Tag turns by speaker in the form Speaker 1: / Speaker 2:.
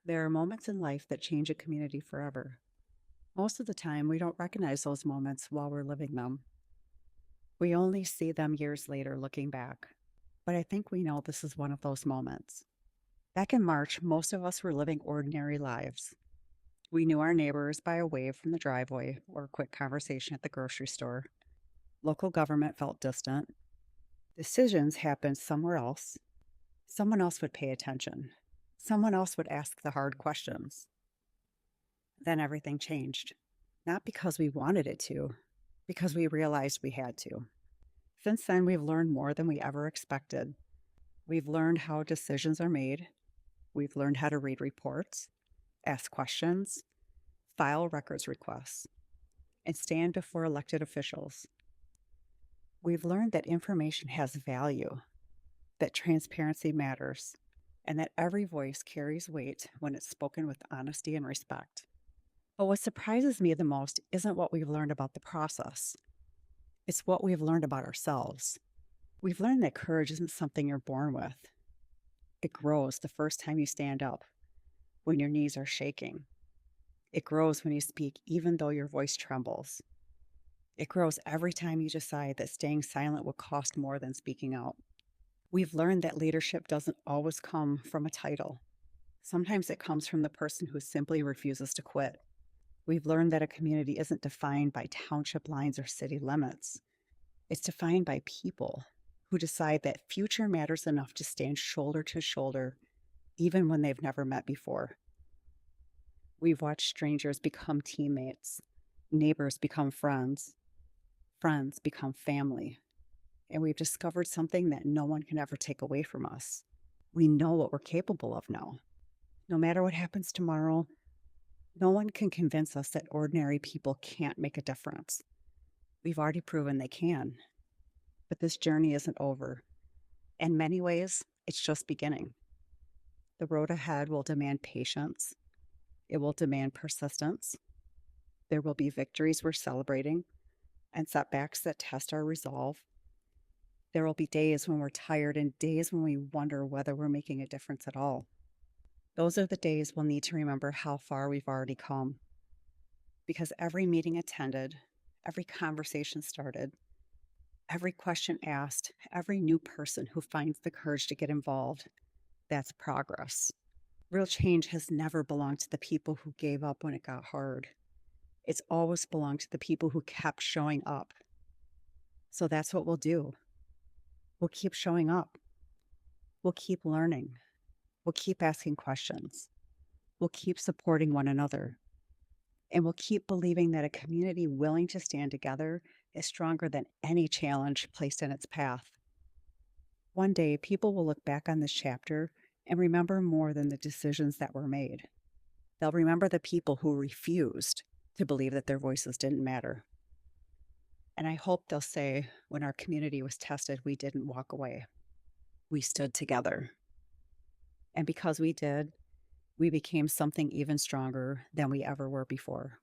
Speaker 1: There are moments in life that change a community forever. Most of the time, we don't recognize those moments while we're living them. We only see them years later looking back. But I think we know this is one of those moments. Back in March, most of us were living ordinary lives. We knew our neighbors by a wave from the driveway or a quick conversation at the grocery store. Local government felt distant. Decisions happened somewhere else. Someone else would pay attention. Someone else would ask the hard questions. Then everything changed. Not because we wanted it to, because we realized we had to. Since then, we've learned more than we ever expected. We've learned how decisions are made. We've learned how to read reports, ask questions, file records requests, and stand before elected officials. We've learned that information has value, that transparency matters, and that every voice carries weight when it's spoken with honesty and respect. But what surprises me the most isn't what we've learned about the process. It's what we've learned about ourselves. We've learned that courage isn't something you're born with. It grows the first time you stand up, when your knees are shaking. It grows when you speak, even though your voice trembles. It grows every time you decide that staying silent will cost more than speaking out. We've learned that leadership doesn't always come from a title. Sometimes it comes from the person who simply refuses to quit. We've learned that a community isn't defined by township lines or city limits. It's defined by people who decide that future matters enough to stand shoulder to shoulder, even when they've never met before. We've watched strangers become teammates, neighbors become friends, friends become family, and we've discovered something that no one can ever take away from us. We know what we're capable of now. No matter what happens tomorrow, no one can convince us that ordinary people can't make a difference. We've already proven they can. But this journey isn't over. In many ways, it's just beginning. The road ahead will demand patience. It will demand persistence. There will be victories we're celebrating and setbacks that test our resolve. There will be days when we're tired and days when we wonder whether we're making a difference at all. Those are the days we'll need to remember how far we've already come. Because every meeting attended, every conversation started, every question asked, every new person who finds the courage to get involved, that's progress. Real change has never belonged to the people who gave up when it got hard. It's always belonged to the people who kept showing up. So that's what we'll do. We'll keep showing up. We'll keep learning. We'll keep asking questions. We'll keep supporting one another. And we'll keep believing that a community willing to stand together is stronger than any challenge placed in its path. One day, people will look back on this chapter and remember more than the decisions that were made. They'll remember the people who refused to believe that their voices didn't matter. And I hope they'll say, when our community was tested, we didn't walk away. We stood together. And because we did, we became something even stronger than we ever were before.